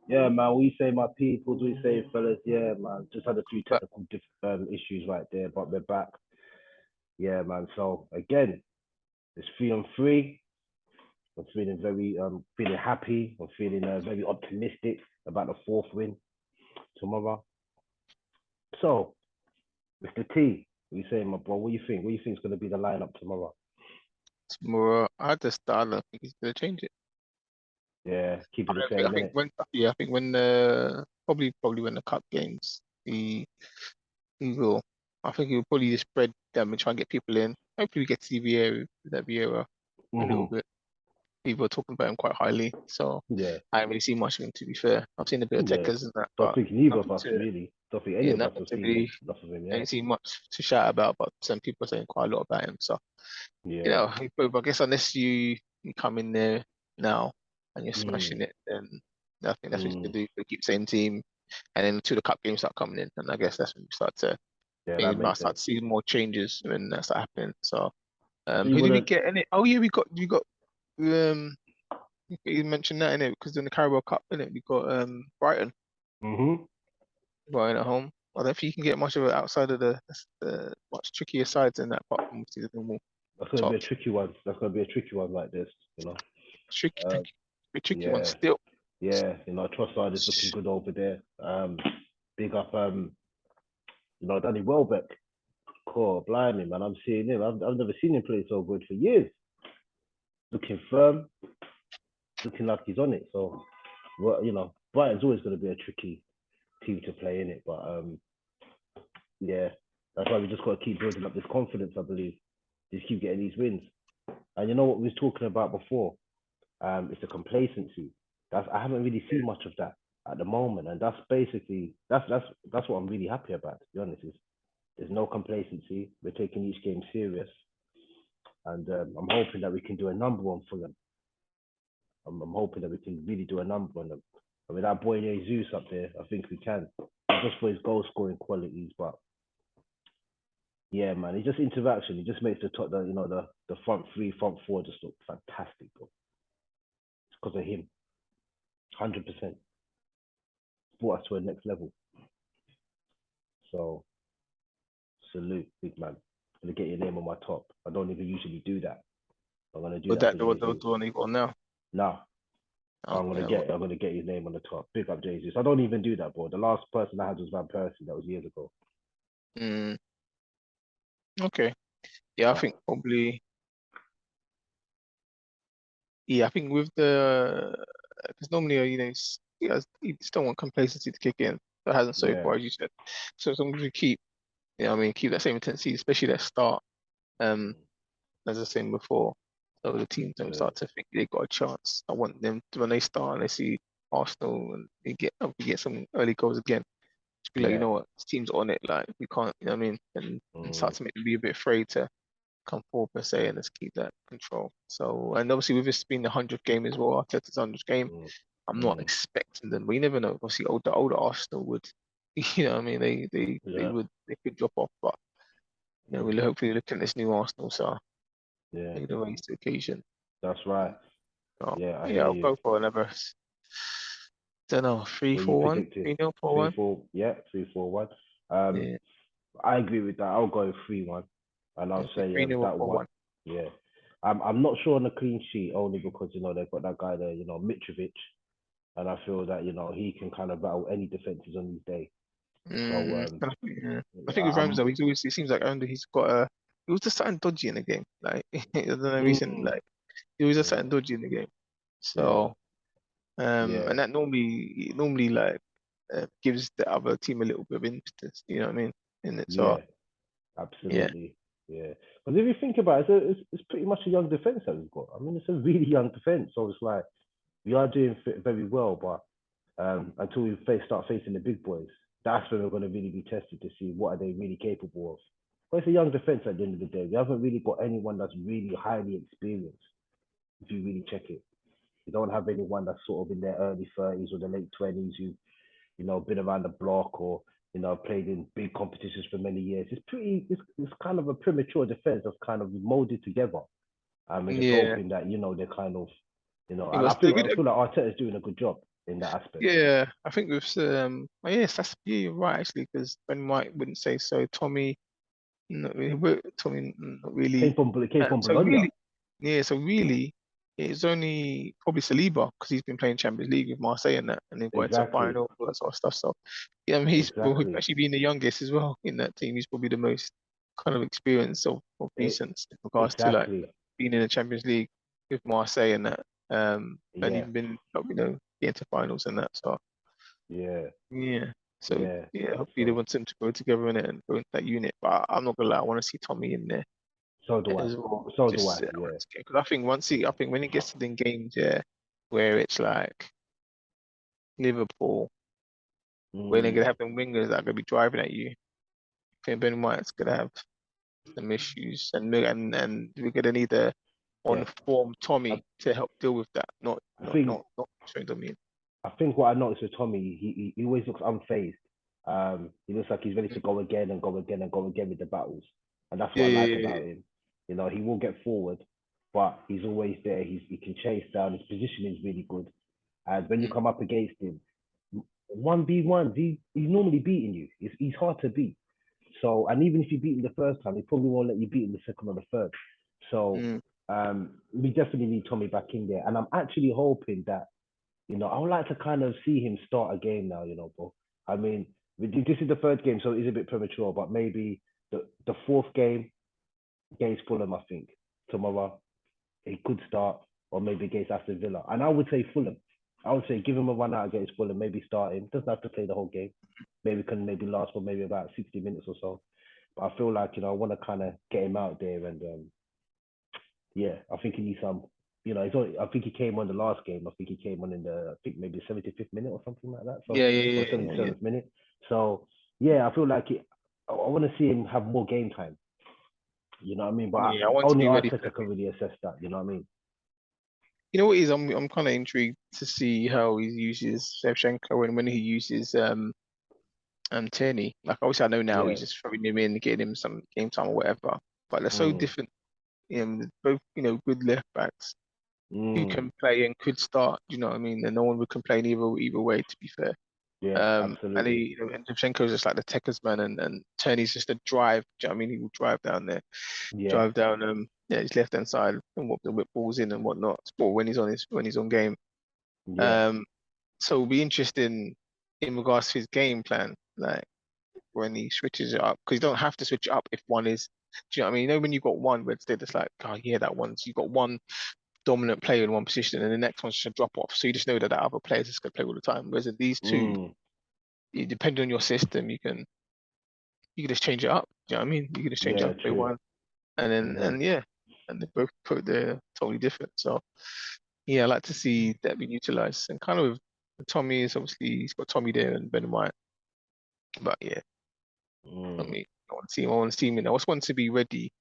Yeah, man. What you say, my people? What you say, fellas? Yeah, man. Just had a few But technical issues right there, but we're back. Yeah, man. So again, it's 3-3. I'm feeling feeling happy. I'm feeling very optimistic about the fourth win tomorrow. So, Mr. T, what you saying, my bro? What you think? What you think is going to be the lineup tomorrow? tomorrow, I just I don't think he's gonna change it. Yeah, keep I it the don't think. I same, think innit? when I think when probably when the cup games, he will. I think he will probably just spread them and try and get people in. Hopefully, we get to see Vieira a little Hmm. bit. People are talking about him quite highly, so Yeah, I haven't really seen much of him. To be fair, I've seen a bit of yeah. Techers and that, Don't but think neither of nothing us to really. Don't think any yeah, of us nothing have to seen really. enough of him I yet. ain't seen much to shout about, but some people are saying quite a lot about him. So Yeah. I guess unless you come in there now and you're Mm, smashing it, then I think that's what you can mm. do. You keep same team, and then until the cup games start coming in, and I guess that's when you start to Yeah, you that might makes sense. start to see more changes when that start happening. So So you who did we wanna? get in it? Oh yeah, we got um you mentioned that in it because in the Carabao Cup in it we got Hmm. Brighton at home. I don't think you can get much of it outside of the much trickier sides in that apart from obviously the normal That's gonna be a tops. tricky one. That's gonna be a tricky one like this. You know. Uh, Tricky one yeah, still. yeah. Trossard is looking good over there. Big up. Danny Welbeck. Cool, blimey, man. I'm seeing him. I've never seen him play so good for years. Looking firm, looking like he's on it. So, well, Brighton's always going to be a tricky team to play in it. But yeah, that's why we just got to keep building up this confidence. I believe just keep getting these wins. And you know what we was talking about before? It's a complacency. I haven't really seen much of that at the moment, and that's basically that's what I'm really happy about. To be honest, is there's no complacency. We're taking each game serious, and I'm hoping that we can do a number on Fulham. I'm hoping that we can really do a number on them. And with that boy Jesus up there, I think we can. Not just for his goal scoring qualities, but yeah, man, it's just interaction. It just makes the front three, front four just look fantastic, bro. It's because of him, 100%. Brought us to a next level. So salute, big man. I'm gonna get your name on my top. I don't even usually do that. I'm gonna do But that that for the Jesus. one you got now. Now Oh yeah, well, I'm gonna get his name on the top. Big up Jesus. I don't even do that, bro. The last person I had was Van Persie. That was years ago. mm, okay. Yeah, I But think probably. Yeah, I think with the because normally you just don't want complacency to kick in. That hasn't so yeah, far, as you said. So as long as we keep, what I mean, keep that same intensity, especially that start. Um, as I was saying before, so the teams don't yeah, start to think they got a chance. I want them to, when they start and they see Arsenal and we get some early goals again. Just be like, you yeah. know what, this team's on it. Like we can't, you know what I mean, and start Mm, to make them be a bit afraid to come forward per se, and let's keep that control. So, and obviously with this being the 100th game as well, Arteta's 100th game, mm, I'm not mm, expecting them. But you never know. Obviously, older Arsenal would, what I mean, yeah, they could drop off, but mm, we're hopefully looking at this new Arsenal, so yeah. they can raise the occasion. That's right. Mm. Oh, Yeah, I yeah, hear I'll you. go for another. Don't know, three, What are you four, one, predicting? 3-0, Three, 4-1. four. Yeah, 3-4-1. Um, Yeah, I agree with that. I'll go 3-1, and I'll okay, say 3-0 or that one. 4-1. Yeah. I'm not sure on the clean sheet only because they've got that guy there, Mitrovic, and I feel that he can kind of battle any defenses on his day. So And yeah. I think with I'm. Ramsdale, it seems like only he's got he was just something dodgy in the game. Like I don't know, recently, Mm, like he was just mm, something dodgy in the game. yeah, So yeah, and that normally like gives the other team a little bit of impetus. You know what I mean? In it, so yeah. yeah, Absolutely. Yeah. Because if you think about it, it's pretty much a young defense that we've got. I mean, it's a really young defense. So it's like we are doing very well, but until we start facing the big boys, that's when we're going to really be tested to see what are they really capable of. But it's a young defense at the end of the day. We haven't really got anyone that's really highly experienced. If you really check it, we don't have anyone that's sort of in their early 30s or the late 20s who been around the block or played in big competitions for many years. It's kind of a premature defense that's kind of molded together. And we're just yeah, hoping that they're kind of You know, It and was I feel like Arteta's doing a good job in that aspect. yeah, I think with yes, yeah, you're right actually, because Ben White wouldn't say so. Tommy, not really, Tommy, not really. Came from So Bologna. really, yeah, so really, it's only probably Saliba because he's been playing Champions League with Marseille and that, and they've got into Exactly, final, all that sort of stuff. So yeah, I mean, he's well, exactly. actually being the youngest as well in that team. He's probably the most kind of experienced of It, recent in regards to like exactly. being in the Champions League with Marseille and that, and Yeah, even been getting to finals and that. So yeah, yeah, so yeah. yeah, hopefully they So want them to go together in it and go into that unit. But I'm not gonna lie, I want to see Tommy in there so do I. as well. So do Just I. Yeah. because I think I think when it gets to the games, yeah, where it's like Liverpool, where they're gonna Mm, have them wingers that are gonna be driving at you. I think Ben White's gonna have some issues, and we're gonna need a yeah. on form I, Tommy to help deal with that. Not I think showing them in. I think what I noticed with Tommy, he always looks unfazed. He looks like he's ready to go again and go again and go again with the battles, and that's Yeah, what I like yeah, yeah, about him. You know, he will get forward, but he's always there. He can chase down. His position is really good, and when yeah. you come up against him, 1v1, he's normally beating you. He's hard to beat. So, and even if you beat him the first time, he probably won't let you beat him the second or the third. So, Mm. we definitely need Tommy back in there, and I'm actually hoping that I would like to kind of see him start a game now, bro. I mean, this is the third game, so it is a bit premature, but maybe the fourth game against Fulham, I think, tomorrow, he could start, or maybe against Aston Villa. And I would say Fulham. I would say give him a run out against Fulham, maybe start him. Doesn't have to play the whole game. Maybe can maybe last for maybe about 60 minutes or so. But I feel like, I want to kind of get him out there and yeah, I think he needs some. I think he came on the last game. I think he came on in I think maybe 75th minute or something like that. So, Yeah, or yeah, yeah, yeah, 77th minute. So, yeah, I feel like I want to see him have more game time. You know what I mean? But yeah. I want to only be ready for Arteta that can game. really assess that. You know what I mean? You know what is I'm kind of intrigued to see how he uses Shevchenko and when he uses Tierney. Like obviously I know now Yeah. he's just throwing him in, getting him some game time or whatever. But they're so Mm, different. Both good left backs who mm, can play and could start. You know what I mean? And no one would complain either way. To be fair. yeah, And absolutely. and Shevchenko's just like the techers man, and Tierney's just a drive. Do you know what I mean? He will drive down there, Yeah, drive down his left hand side and whip balls in and whatnot. Or when he's on game. yeah. Um, so it'll be interesting in regards to his game plan, like when he switches it up, because you don't have to switch it up if one is. Do you know what I mean? When you've got one where it's like, oh yeah, that one's you've got one dominant player in one position, and the next one's just a drop off. So you just know that other player's just gonna play all the time. Whereas in these two, Mm, depending on your system, you can just change it up. Do you know what I mean? You can just change it yeah, up, play true. one, and then Hmm. and yeah, and they both they're totally different. So yeah, I like to see that being utilized. And kind of Tommy is obviously he's got Tommy there and Ben White. But yeah, I Mm, mean, I want to see him in there. I just want to be ready.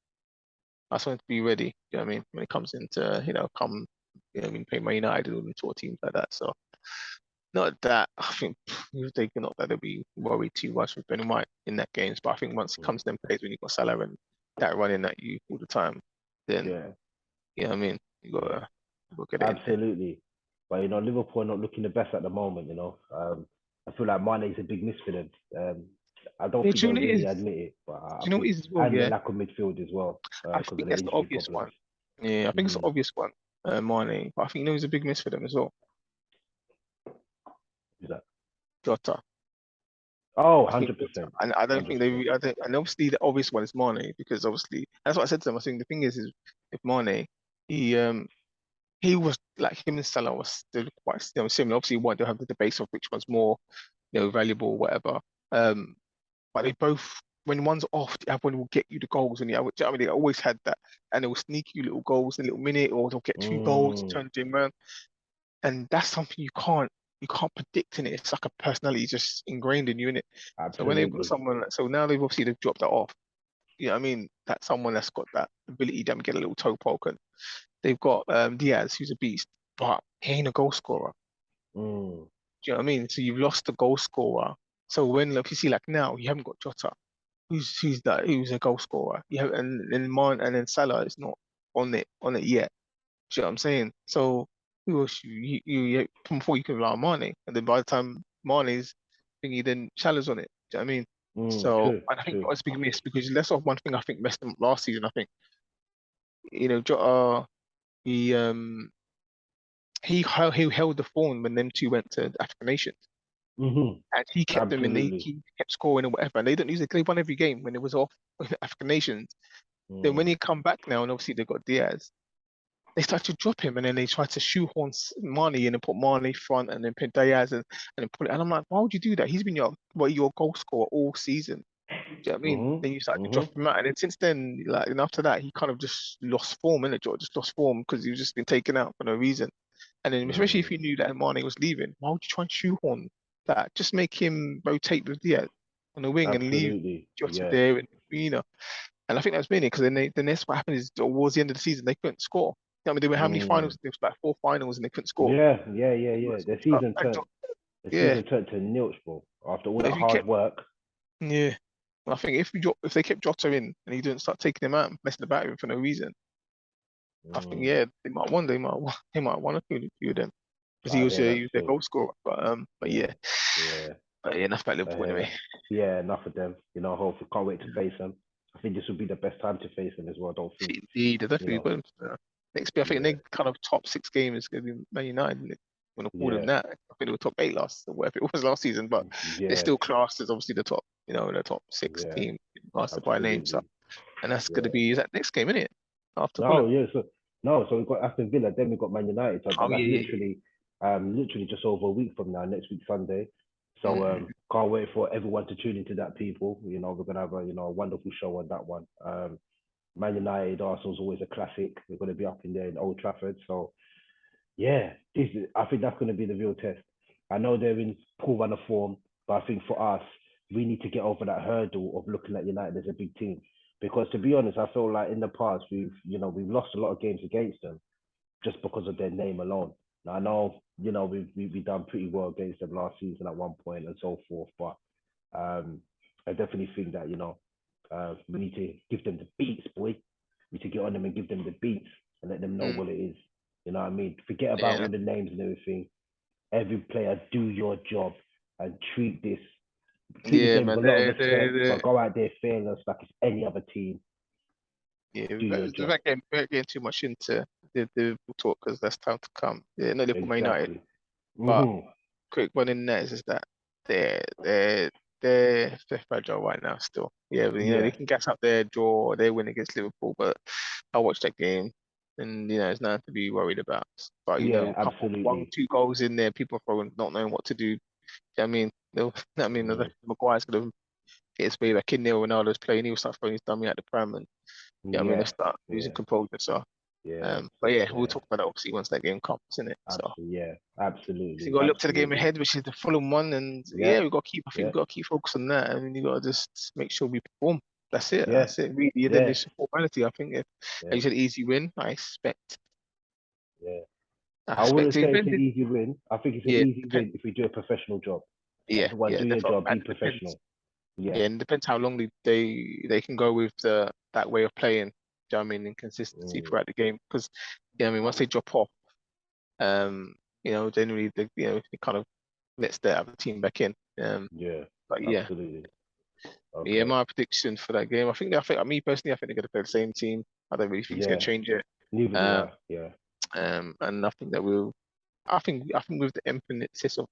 I just want to be ready. You know what I mean? When it comes into, what I mean, playing Man United or into teams like that. So not that I think they not that they'll be worried too much with Ben White in that games. But I think once it mm, comes to them plays when you got Salah and that running at you all the time, then yeah, you know what I mean, yeah. you gotta get it in there. Absolutely. But Liverpool are not looking the best at the moment, I feel like Mane is a big miss for them. I don't Yeah, think do you they'll know what it really is? admit it, but Do I you know what think, it is as well? and the Yeah, lack of midfield as well, I because of think the that's the injury obvious problems. one. Yeah, I think it's the Mm. obvious one, Mane. But I think it's a big miss for them as well. Is that? Jota. Oh, I think, 100%. and I don't think they. 100%. I think, and obviously the obvious one is Mane because obviously that's what I said to them. I think the thing is with Mane, he he was like him and Salah was still quite similar. Obviously, one they'll have the debates of which one's more valuable, or whatever. Um, but they both when one's off, the other one will get you the goals, and the other. I mean, they always had that, and they will sneak you little goals in a little minute, or they'll get two goals, Mm. turn the game around, and that's something you can't predict in it. It's like a personality just ingrained in you in it. So when they've got Absolutely. someone, so now they've dropped that off. You know what I mean? That's someone that's got that ability to get a little toe poke. And they've got Diaz, who's a beast, but he ain't a goal scorer. Mm. Do you know what I mean? So you've lost the goal scorer. So when like you see like now you haven't got Jota, who's a goal scorer. You have and then Salah is not on it yet. Do you know what I'm saying? So before you can rely on Mane, and then by the time Mane's thingy, then Salah's on it. Do you know what I mean? So, True, and I think true. that was a big miss because that's not one thing I think messed them up last season. I think Jota, he um he held the form when them two went to the African Nations, Hmm. and he kept them in. Absolutely. He kept scoring or whatever, and they didn't use it. They won every game when it was off African Nations. Then when Mm. he come back now, and obviously they got Diaz, they start to drop him, and then they try to shoehorn Mane in and put Mane front, and then put Diaz and then put it. And I'm like, why would you do that? He's been your goal scorer all season. Do you know what I mean? Hmm. Then you start to drop Hmm. him out, and then since then, like, and after that, he kind of just lost form, innit, George? Just lost form because he's just been taken out for no reason. And then, especially if Mm. you knew that Mane was leaving, why would you try and shoehorn that? Just make him rotate with Diaz on the wing and leave Absolutely. Jota Yeah. there and and I think that's mainly because then that's what happened is towards the end of the season they couldn't score. You know what I mean, they were how many Mm. finals? There was like four finals and they couldn't score. Yeah, yeah, yeah, It yeah. was- The uh, season and, turned the yeah, season turned to nilch, bro. After all but that if you hard kept work. yeah, I think if they kept Jota in and he didn't start taking him out and messing about with him for no reason, I think Mm. yeah they might want a few of them because I hear he that was their still. goal scorer. Mm. Yeah. But yeah, enough about I Liverpool hear anyway. that. Yeah, enough of them. Hopefully can't wait to face them. I think this would be the best time to face them as well. I don't think, Indeed, they you definitely know, will. Next, I think yeah, they kind of top six game is going to be Man United. Isn't it? I'm going to call them yeah, that. I think they were top eight last, or whatever it was last season, but they're yeah, still classed as obviously the top six yeah, team mastered by name. So, absolutely. and that's going to Yeah. be is that next game, isn't it? After No, Fulham. yeah, so no, so we've got Aston Villa, then we've got Man United. So Oh that's yeah, literally just over a week from now, next week Sunday. yeah. So can't wait for everyone to tune into that, people. We're gonna have a wonderful show on that one. Man United, Arsenal's always a classic. We're gonna be up in there in Old Trafford. So yeah, I think that's gonna be the real test. I know they're in poor run of form, but I think for us, we need to get over that hurdle of looking at United as a big team. Because to be honest, I feel like in the past we've lost a lot of games against them just because of their name alone. Now I know we've done pretty well against them last season at one point and so forth, but I definitely think that we need to give them the beats, boy. We need to get on them and give them the beats and let them know Mm, what it is. You know what I mean? Forget about yeah, all the names and everything. Every player do your job and treat the yeah, game with man. a lot of respect, but go out there fearless like it's any other team. Yeah, Do your job. without getting too much into the Liverpool talk because that's time to come. Yeah, no Liverpool Man United, Exactly. but Hmm. quick one in there is that they're they're they're fragile right now still. Yeah, but, they Yeah. can gas up their draw, or they win against Liverpool, but I watched that game and it's nothing to be worried about. But Yeah, a couple one, absolutely. two goals in there, people are throwing not knowing what to do. I mean, I mean, Mm. Maguire's gonna get his way back in there. Ronaldo's playing, he'll start throwing his dummy at the pram, and I mean, they Yeah. start losing Yeah. composure. So, Yeah. but yeah, we'll Yeah. talk about that obviously once that game comes, isn't it? So. Absolutely. Yeah. So you Absolutely. got to look to the game Absolutely. ahead, which is the Fulham one, and Yeah. yeah, we got to keep. I think we Yeah. got to keep focus on that, and you got to just make sure we perform. That's it. Yeah. That's it. Really, then Yeah. there's formality. I think if Yeah. like you said easy win, Yeah. I I expect wouldn't it. say it's an easy win. I think it's an Yeah, easy win if we do a professional job. Everyone do yeah, your definitely. job, be And it depends. professional. Yeah. Yeah, and it depends how long they can go with that way of playing. Do you know what I mean? And consistency Mm. throughout the game, because yeah, I mean once they drop off, um, generally it kind of lets the other team back in. Yeah. But yeah. Absolutely. Yeah, Okay. my prediction for that game. I think me personally, I think they're going to play the same team. I don't really think it's going to Yeah. change it. Neither do Um, I. Yeah. and I think that will. I think with the emphasis of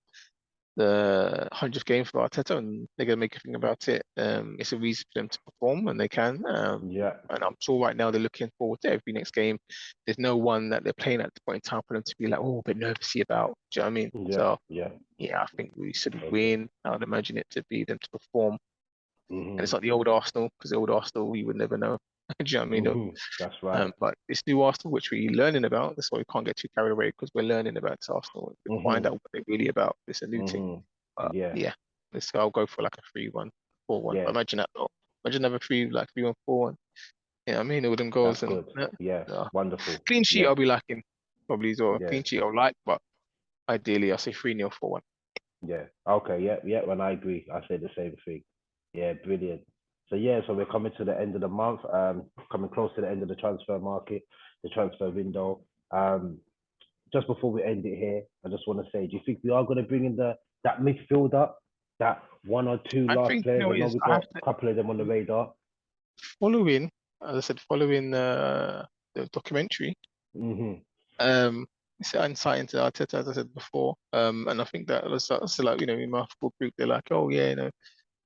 the 100th game for Arteta, and they're going to make a thing about it. It's a reason for them to perform, and they can. Yeah. And I'm sure right now they're looking forward to every next game. There's no one that they're playing at the point in time for them to be like, oh, a bit nervousy about. Do you know what I mean? Yeah. So Yeah. yeah, I think we should Okay. win. I would imagine it to be them to perform. And it's Mhm. not the old Arsenal, because the old Arsenal we would never know. Do you know what I mean? Mhm. That's right. But this new Arsenal, which we're learning about, that's why we can't get too carried away because we're learning about this Arsenal to find Mhm. out what they're really about. It's a new thing. Mhm. But Yeah. yeah, I'll go for like a 3-1, 4-1. Yeah. Imagine that though. Imagine have a 3-1, 4-1. Yeah, I mean all them That's goals and good. Yeah. uh, Wonderful. clean sheet Yeah. I'll be liking probably as well. Yeah. Clean sheet I'll like, but ideally I'll say 3-0, 4-1. Yeah. Okay. Yeah. Yeah. When I agree, I say the same thing. Yeah. Brilliant. So yeah. So we're coming to the end of the month. Coming close to the end of the transfer market, the transfer window. Um, just before we end it here, I just want to say, do you think we are going to bring in that midfielder, that one or two I last think, players? I know is we've I have got a couple of them on the to radar. following, as I said, following the documentary. Hmm. It's insight into Arteta, as I said before. And I think that was like, in my football group, they're like, oh yeah,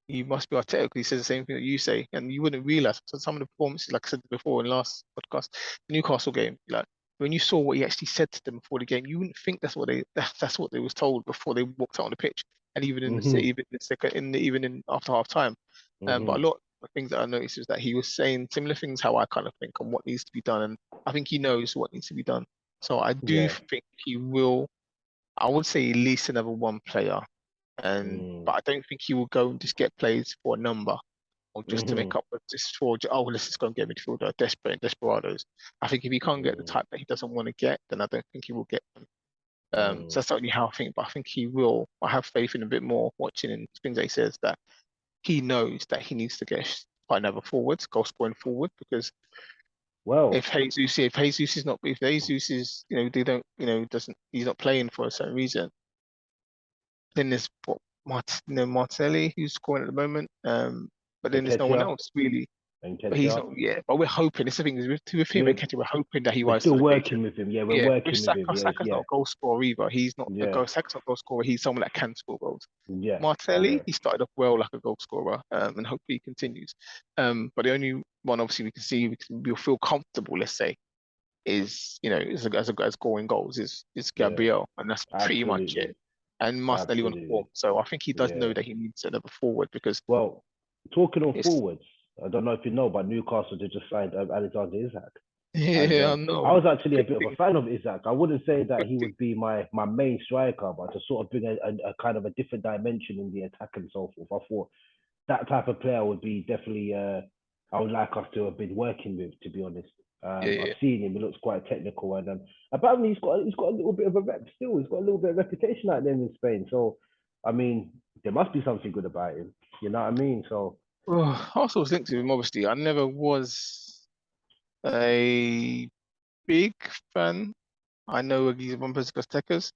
you must be Arteta. He says the same thing that you say, and you wouldn't realize. So some of the performances, like I said before in last podcast, Newcastle game, like when you saw what he actually said to them before the game, you wouldn't think that's what they was told before they walked out on the pitch, and even in the Hmm. even in the second, even in after half time. But Hmm. a lot of things that I noticed is that he was saying similar things how I kind of think on what needs to be done, and I think he knows what needs to be done. So I do Yeah. think he will. I would say at least another one player, but Mm. I don't think he will go and just get plays for a number or just to Hmm. make up just for let's just go and get midfielder desperate desperados. I think if he can't get the Mm. type that he doesn't want to get, then I don't think he will get them. So Mm. that's only how I think, but I think he will. I have faith in a bit more watching and things that he says that he knows that he needs to get quite another forward, goal scoring forward, because Well, if Jesus is, they don't, doesn't, he's not playing for a certain reason, then there's Martinelli who's scoring at the moment. But then there's no one Nketiah else really. and But he's Nketiah. not yet. But we're hoping. It's the thing is with him and We're, Ketia, we're hoping that he we're rises to still the occasion. working with him. Yeah, we're Yeah, with working with him. Yes, Saka's not yeah, a goal scorer either. He's not a yeah, goal. Saka's not a goal scorer. He's someone that can score goals. yeah, Martinelli, yeah. he started off well like a goal scorer, and hopefully he continues. But the only one obviously we can see we'll feel comfortable, let's say, is as scoring goals is Yeah, Gabriel, and that's pretty much it. absolutely, And Martinelli on form, absolutely. so I think he does know Yeah. that he needs another forward because Well, talking on it's forwards, I don't know if you know, but Newcastle they just signed Alexander Isak, and yeah, I I know. was actually a Big bit of a thing, fan of Isak. I wouldn't say that big he thing. would be my main striker, but to sort of bring a kind of a different dimension in the attack and so forth. I thought that type of player would be definitely I would like us to have been working with, to be honest. Yeah, I've yeah. seen him; he looks quite technical, and apparently he's got a little bit of a rep still. He's got a little bit of reputation out there in Spain. So, I mean, there must be something good about him. You know what I mean? So, Oh, I also linked to him. Obviously, I never was a big fan. I know he's one person Aztecas,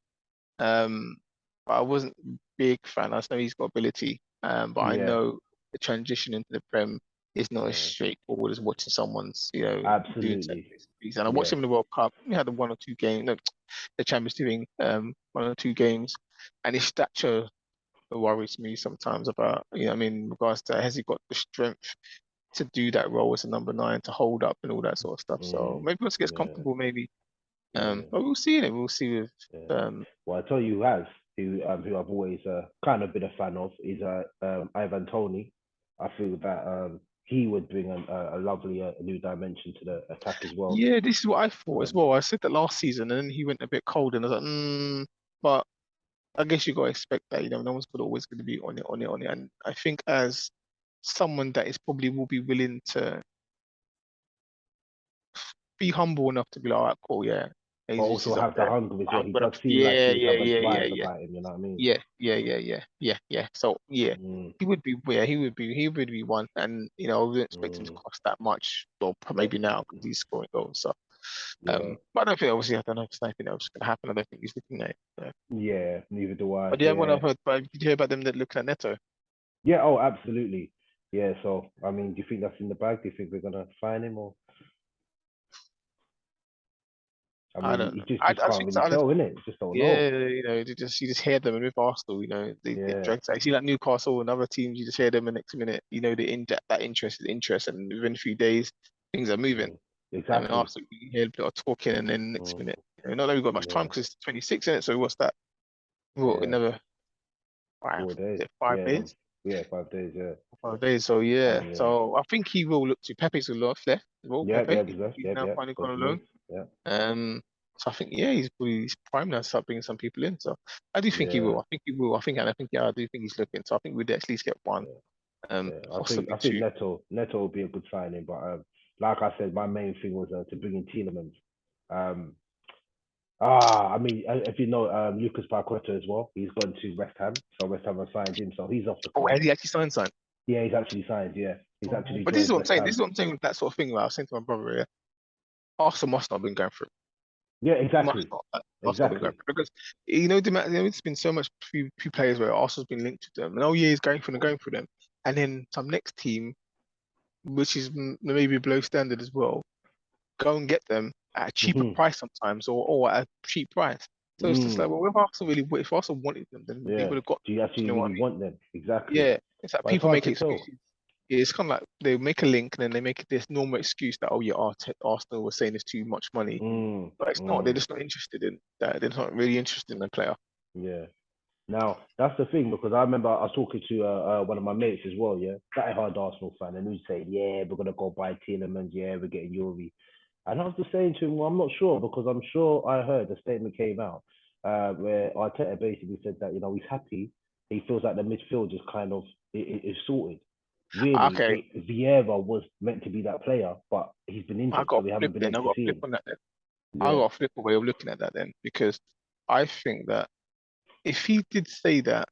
um, but I wasn't a big fan. I just know he's got ability, but I yeah, know the transition into the Prem is not as yeah, straightforward as watching someone's, doing set absolutely, pieces. And I watched yeah, him in the World Cup. We had the one or two games, no, the Champions doing one or two games, and his stature worries me sometimes about, what I mean, in regards to has he got the strength to do that role as a number nine to hold up and all that sort of stuff. So maybe once he gets yeah, comfortable, maybe. yeah. But we'll see it. We'll see with Yeah. um Well, I tell you who I've always kind of been a fan of is Ivan Tony. I feel that he would bring a lovely new dimension to the attack as well. yeah, this is what I thought as Um, well. I said that last season and then he went a bit cold and I was like, but I guess you gotta expect that, no one's always gonna be on it, on it, on it. And I think as someone that is probably will be willing to be humble enough to be like, all right, cool, yeah. but Jesus also is up have the there. hunger as well. I'm He gonna does seem like yeah, he would yeah, have a yeah, yeah, drive yeah. about him. You know what I mean? Yeah. So yeah, Mm, he would be one, and I wouldn't expect him to mm, cost that much, or maybe now because he's scoring goals. So, yeah, but I don't think obviously I don't know if there's anything else going to happen. I don't think he's looking at it. So. yeah. Neither do I. But yeah, one Yeah, I've heard, but did you hear about them that look at Neto? yeah. Oh, absolutely. Yeah. So, I mean, do you think that's in the bag? Do you think we're gonna find him, or I I mean, don't you know. just I can't think so. really tell, innit? Just don't know. Yeah, you just hear them, and with Arsenal, they get Yeah. dragged out. You see, like Newcastle and other teams, you just hear them, and next minute, the in that interest is interest, and within a few days, things are moving. Mm. And then Exactly. Arsenal, you hear a bit of talking, and then next Mm. minute, not that we've got much time Yeah. because it's 26 in it. So what's that? Well, Yeah. another five, 4 days. is it five Yeah. days? 5 days. Yeah. 5 days. So yeah. Yeah. So I think he will look to Pepe's a lot left as well. Yeah. Pepe, Yeah. Exactly. he's Yeah. now Yeah. finally gone Gone on to loan. move. Yeah. So I think yeah, he's prime now to start bringing some people in. So I do think he Yeah. will. I think he will. I think yeah, I do think he's looking. So I think we'd at least get one, Yeah. Yeah. I possibly think two. Neto will be a good signing, but like I said, my main thing was to bring in Tielemans. Um. I mean, if you know Lucas Paqueta as well, he's gone to West Ham, so West Ham have signed him, so he's off the Oh, has cards. he actually signed something? Yeah, he's actually signed. Yeah, he's Oh, actually but this is joined what I'm West saying. This Ham. is what I'm saying with that sort of thing. Where I was saying to my brother, yeah, Arsenal must not have been going through. Yeah, Must exactly. not. That's not going to go Exactly. for it because it's been so much few players where Arsenal's been linked to them, and oh yeah, he's going for them, and then some next team, which is maybe below standard as well, go and get them at a cheaper Hmm. price sometimes, or at a cheap price. So it's just like, Mm. well, if Arsenal wanted them, then they Yeah. would have got Do you them. Do actually you know what really I mean? want them? Exactly. Yeah, it's like But it's people hard make to tell. excuses. Yeah, it's kind of like they make a link and then they make this normal excuse that, oh yeah, Arsenal was saying it's too much money, Mm. but it's not. They're Mm. just not interested in that. They're not really interested in the player. Yeah. Now that's the thing because I remember I was talking to one of my mates as well. Yeah, that hard Arsenal fan, and he was saying, "Yeah, we're gonna go buy Tielemans. Yeah, we're getting Yuri." And I was just saying to him, "Well, I'm not sure because I'm sure I heard a statement came out where Arteta basically said that he's happy. He feels like the midfield is kind of is sorted. Really, Okay, Vieira was meant to be that player, but he's been I injured, so got we a flip haven't been then. able I to got a see flip him. on that then. I Yeah. got a flip way of looking at that then because I think that if he did say that,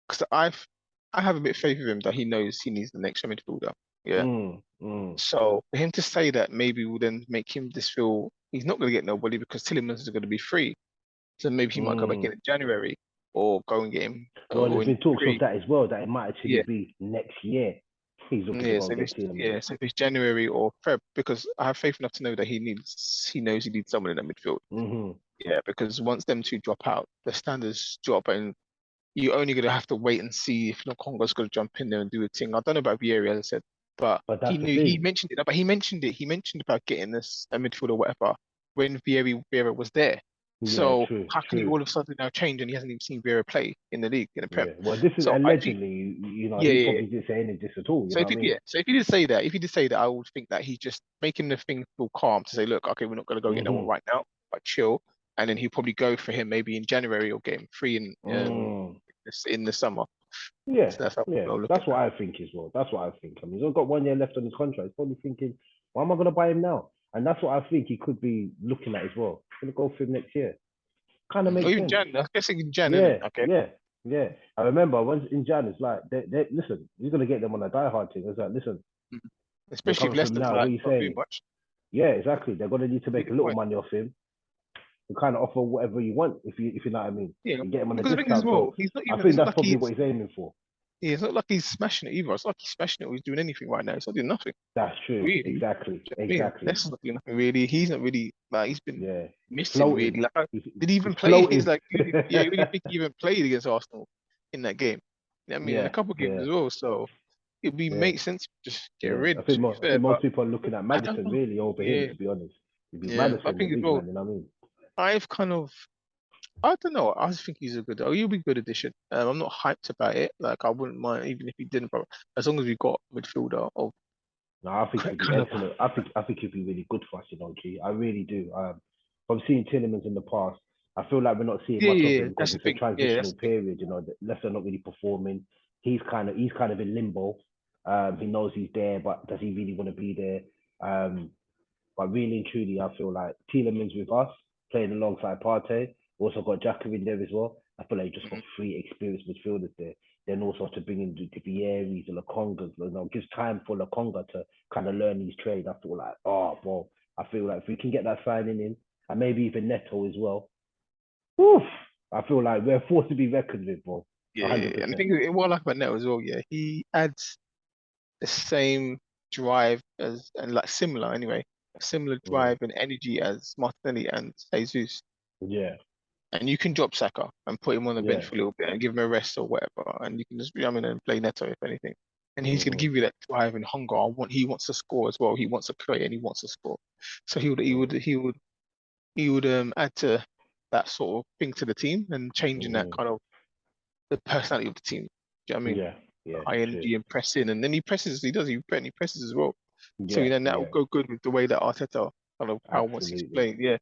because I have a bit of faith in him that he knows he needs the next midfielder. Yeah. Mm, mm, So for him to say that maybe will then make him just feel he's not going to get nobody because Tillemans is going to be free. So maybe he might go back mm. in January or go and get him Well, or there's in been talks of free. that as well, that it might actually Yeah. be next year. He's looking to Yeah, go and get Tielemans. so if it's January or Feb, because I have faith enough to know that he knows he needs someone in that midfield. Mm-hmm. Yeah, because once them two drop out, the standards drop, and you're only gonna have to wait and see if Congo's gonna jump in there and do a thing. I don't know about Vieira, as I said, but But he that's the knew he thing. mentioned it. But he mentioned it. He mentioned about getting this a midfield or whatever when Vieira was there. Yeah, So true, how can he true. all of a sudden now change and he hasn't even seen Vieira play in the league in the Prem? Yeah. Well, this is So I think allegedly, yeah, he yeah, yeah. probably didn't say any of this at all. You So know if what he I mean? yeah, so if he did say that, I would think that he's just making the thing feel calm to say, look, okay, we're not gonna go get no one Mm-hmm. right now, but chill, and then he'll probably go for him maybe in January or game free Mm. in the summer. Yeah, So that's how yeah. I'll look at That's what that. I think as well. That's what I think. I mean, he's only got 1 year left on his contract. He's probably thinking, why am I going to buy him now? And that's what I think he could be looking at as well. He's going to go for him next year. Kind of Or makes even sense. Jan, I'm guessing in Jan, isn't it? Yeah, Okay. yeah, yeah. I remember once in Jan, it's like, listen, he's gonna get them on a diehard thing. It's like, listen, Mhm. we're Especially if coming from Leicester's now. What like are you not doing saying? much. Yeah, exactly. They're gonna need to See make a the little point. money off him and kind of offer whatever you want, if you know what I mean, Yeah, and get him on a because the thing is, as discount. well, So he's not I even. think It's not that's like probably what he's aiming for. it's not like he's smashing it either. It's not like he's smashing it or he's doing anything right now. He's not doing nothing That's true. really. Exactly. Do you know what I mean? Exactly. Leicester's not doing nothing really. He's not really like he's been Yeah. missing Floating. really. Like, did he He's even play? He's floating. like, yeah, you really think he even played against Arsenal in that game? You know what I mean, in a Yeah. couple of games Yeah. as well. So it'd be Yeah. make sense to just get Yeah. rid. To be I think fair, most but people are looking at I don't Madison know. really over him, Yeah, to be honest. It'd be yeah. I Madison, the think as big well. man, you know what I mean? I've kind of I don't know. I just think he's a good. Oh, he'll be a good addition. I'm not hyped about it. Like I wouldn't mind even if he didn't. But as long as we got a midfielder of No, I think he'd be kind of excellent. I think he'd be really good for us, G. I really do. From seeing Tillemans in the past, I feel like we're not seeing yeah, much of yeah. him because That's the it's a thing. Yeah, that's transitional the thing. period. Leicester are not really performing. He's kind of in limbo. He knows he's there, but does he really want to be there? But really and truly, I feel like Tielemans with us playing alongside Partey. Also got Jacko in there as well. I feel like you just got Mhm. three experienced midfielders there. Then also to bring in the Vieris, the Lakongas, gives time for Lakonga to kind of learn his trade. I feel like, I feel like if we can get that signing in, and maybe even Neto as well, woof, I feel like we're forced to be reckoned with, bro. Yeah, yeah, yeah. And the 100%. thing what I like about Neto as well, yeah, he adds the same drive as and like similar anyway, a similar Yeah, drive and energy as Martinelli and Jesus. yeah, And you can drop Saka and put him on the bench yeah. for a little bit and give him a rest or whatever, and you can just come in and play Neto if anything. And he's going to Mm-hmm, give you that drive and hunger. He wants to score as well. He wants to create and he wants to score. So he would add to that sort of thing to the team and changing that mm-hmm. kind of the personality of the team. Do you know what I mean? Yeah, yeah, High true. energy and pressing, and then he presses. He presses as well. So Yeah, that will yeah, go good with the way that Arteta kind of how wants he's absolutely, playing. Yeah.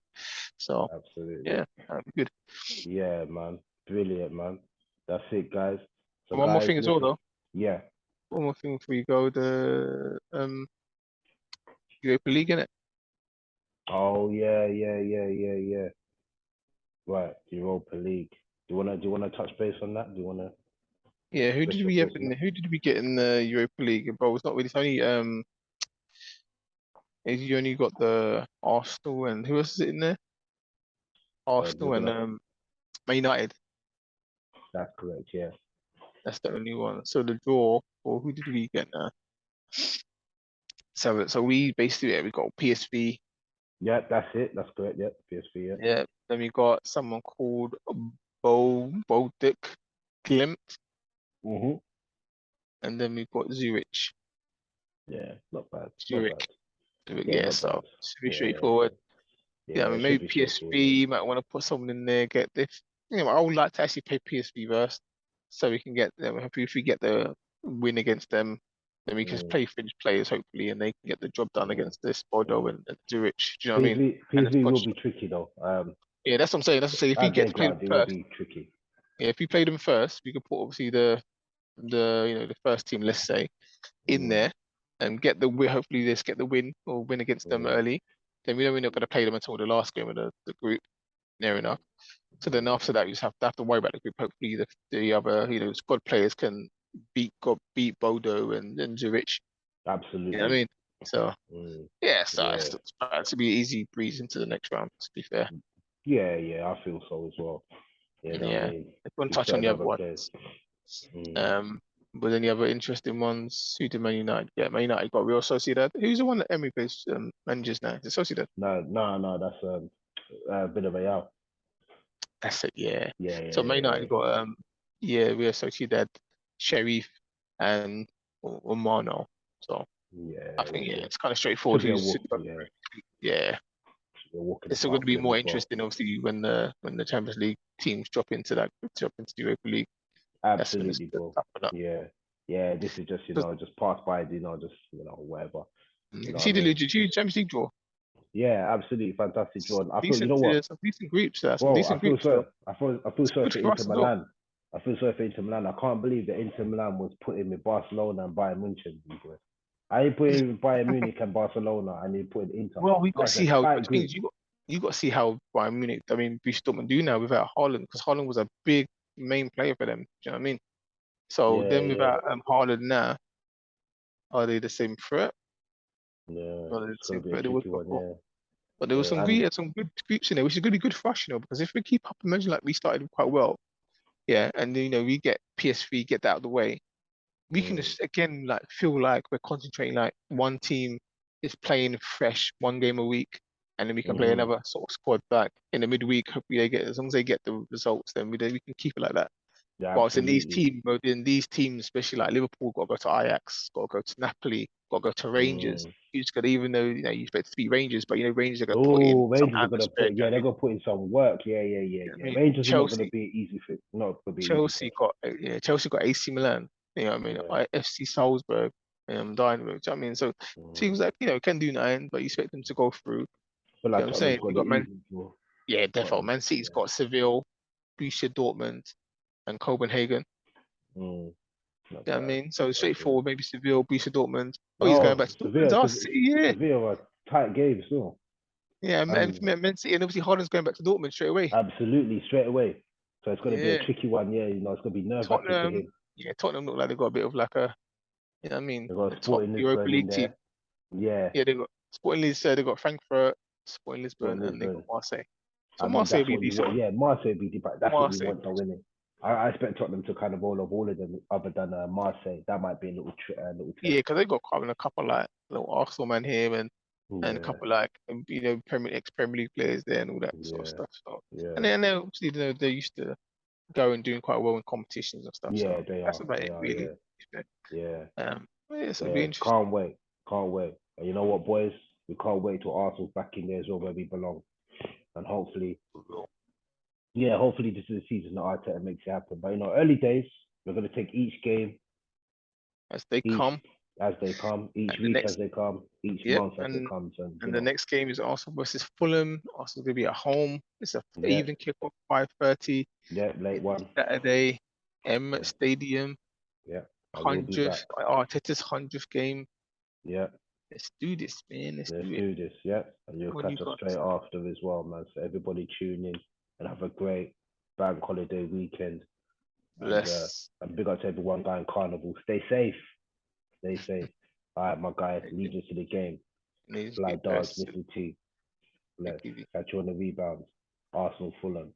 So absolutely. yeah, that'd be good. Yeah, man. Brilliant, man. That's it, guys. So, And one more guys, thing as well, listen. though. Yeah. One more thing before you go, the Europa League, innit? Oh, yeah, yeah, yeah, yeah, yeah. Right, Europa League. Do you wanna touch base on that? Do you wanna Yeah, express your thoughts on that? who did we get in the Europa League? But it's not really it's only is you only got the Arsenal and who else is it in there? You're Arsenal and gonna. Man United. That's correct. Yeah. That's the only one. So the draw, or who did we get now? So we basically we got PSV. Yeah, that's it. That's correct. Yeah, PSV. Yeah. Yeah. Then we got someone called Boldick Glimt, Mhm. and then we got Zurich. Yeah, not bad. Not bad. Zurich. Zurich, Yeah, yeah. not So bad. it's pretty Yeah, straightforward. Yeah, I yeah. mean It should maybe be straightforward. PSV might want to put someone in there. Get this. I would like to actually play PSV first, so we can get them. Hopefully, if we get the win against them, then we can just Mm, play Finnish players hopefully, and they can get the job done mm, against this Bordeaux mm. and Zurich. Do you know what I mean? And the PSV will Scotch. be tricky though. Yeah, that's what I'm saying. That's what I'm saying. If we At get their to play them ground, it will first, be tricky. yeah, if we play them first, we could put obviously the first team, let's say, in Mm, there and get the win. Hopefully, let's get the win or win against them mm, early. Then we know we're not going to play them until the last game of the group, near enough. So then mm. after that, you just have to worry about the group. Hopefully, the other squad players can beat Bodo and Zurich. You know what I Absolutely. mean? So Mm, yeah, so yeah, it's to be an easy breeze into the next round. To be fair, yeah, yeah. I feel so as well. You know what I yeah. mean? If you want to With touch on certain the other other players. ones, Mm. um, was any other interesting ones? Who did Man United get? Man United got Real Sociedad. Who's the one that Emery plays managers now? Is it Sociedad? No, no, no. That's a bit of a out. That's it. Yeah. Yeah, So Man yeah, United got yeah Real Sociedad, Sheriff, and Omano. So. yeah, I yeah. think yeah, Yeah. it's kind of straightforward. Should be a Who's walk. Yeah, yeah, should be a walk in the it's still going park to for be them as more well. interesting, obviously, when the Champions League teams drop into the Europa League. That's when it's Absolutely, the bro. toughen up. Yeah, yeah. This is just 'Cause, just pass by. Just whatever. You know what I see the mean? did you Champions League draw? Yeah, absolutely fantastic, Jordan. I feel. You Decent, know what, some decent groups there, some bro? decent groups though. I feel sorry Good for for Inter us as well. Milan. I feel sorry for Inter Milan. I can't believe that Inter Milan was put in with Barcelona and Bayern Munich. Boy. I ain't put in Bayern Munich and Barcelona, and he put in Inter. Well, we got to That's see a how. But tight the thing group. is, you got to see how Bayern Munich. I mean, Borussia Dortmund do now without Haaland because Haaland was a big main player for them. Do you know what I mean? So Yeah, then yeah, without Haaland now, are they the same threat? yeah. Are they the It's gonna same be a threat they was tricky one. before? Yeah, But there was yeah, we and had some good groups in there, which is going to be good for us, because if we keep up, imagine like we started quite well, yeah, and then, we get PSV, get that out of the way, we can mm, just again like feel like we're concentrating, like one team is playing fresh one game a week, and then we can play mm-hmm. another sort of squad back in the midweek. Hopefully they get, as long as they get the results, then we can keep it like that. Yeah, Whilst absolutely. in these teams, especially like Liverpool, got to go to Ajax, got to go to Napoli, got to go to Rangers. Mm. You just got to, even though you expect to beat Rangers, but Rangers are going to put in Oh, some Rangers are gonna atmosphere. put. Yeah, they're gonna put in some work. Yeah, yeah, yeah, I yeah. mean, Rangers are not gonna Chelsea, be an easy fit. Not gonna be an easy Chelsea test. got Chelsea got AC Milan. You know what I mean? Yeah. FC Salzburg, Dynamo. Do you know what I mean? So Mm. teams like can do nothing, but you expect them to go through. I feel You know like what I'm Tottenham's saying? got You the got easy draw. default. Tottenham. Man City's Yeah. got Seville, Borussia Dortmund, and Copenhagen. Mm. Not You know what I bad. mean? So Not bad. straightforward. Maybe Seville, Borussia Dortmund. Oh, he's going Oh, back to Dortmund. Sevilla, Oh, City, yeah. Sevilla are tight games still. Yeah, And Man City, and obviously Holland's going back to Dortmund straight away. absolutely straight away. So it's gonna be a Yeah. tricky one. Yeah, it's gonna be nerve wracking for Tottenham, him. Tottenham look like they've got a bit of like a, They got the top Sporting Europa Lisbon in League team. there. Yeah, Yeah, they've got Sporting Lisbon, they've got Frankfurt, Sporting Lisbon, Sporting and they've got Lisbon. Marseille. So I mean, Marseille will that's be what you decent. want. Yeah, Marseille beat the That's what we Marseille. want to win it. I expect Tottenham to kind of roll off all of them, other than Marseille. That might be a little test. Yeah, because they've got quite a couple like little Arsenal man here and a Yeah, couple like Premier League players there and all that sort of yeah, stuff. So and yeah, then they're obviously they're used to going doing quite well in competitions and stuff. yeah. So They that's are. about They it are. really. Yeah, yeah, Yeah, so it'll be yeah. interesting. Can't wait. Can't wait. And you know what, boys? We can't wait till Arsenal's back in there as well, where we belong. And hopefully, yeah, hopefully this is the season that Arteta makes it happen. But early days, we're gonna take each game, As they each come, as they come, each and the week as next they come, each yep, month as it comes, and and the next game is Arsenal versus Fulham. Arsenal's gonna be at home. It's a yeah, evening kickoff, 5:30. yeah, late It's one, Saturday, Emirates yeah, Stadium, yeah. I will be back. 100th, Arteta's 100th game. Yeah, Let's do this, man. Let's let's do it. do this. Yeah, and you'll When you catch us got straight after as well, man. So everybody tune in and have a great bank holiday weekend. bless. And big up to everyone going carnival. Stay safe. Stay safe. All right, my guys, lead us to the game. And they just Like get dogs, pressed. Mr. T. Take Bless. it easy. Catch you on the rebounds. Arsenal, Fulham.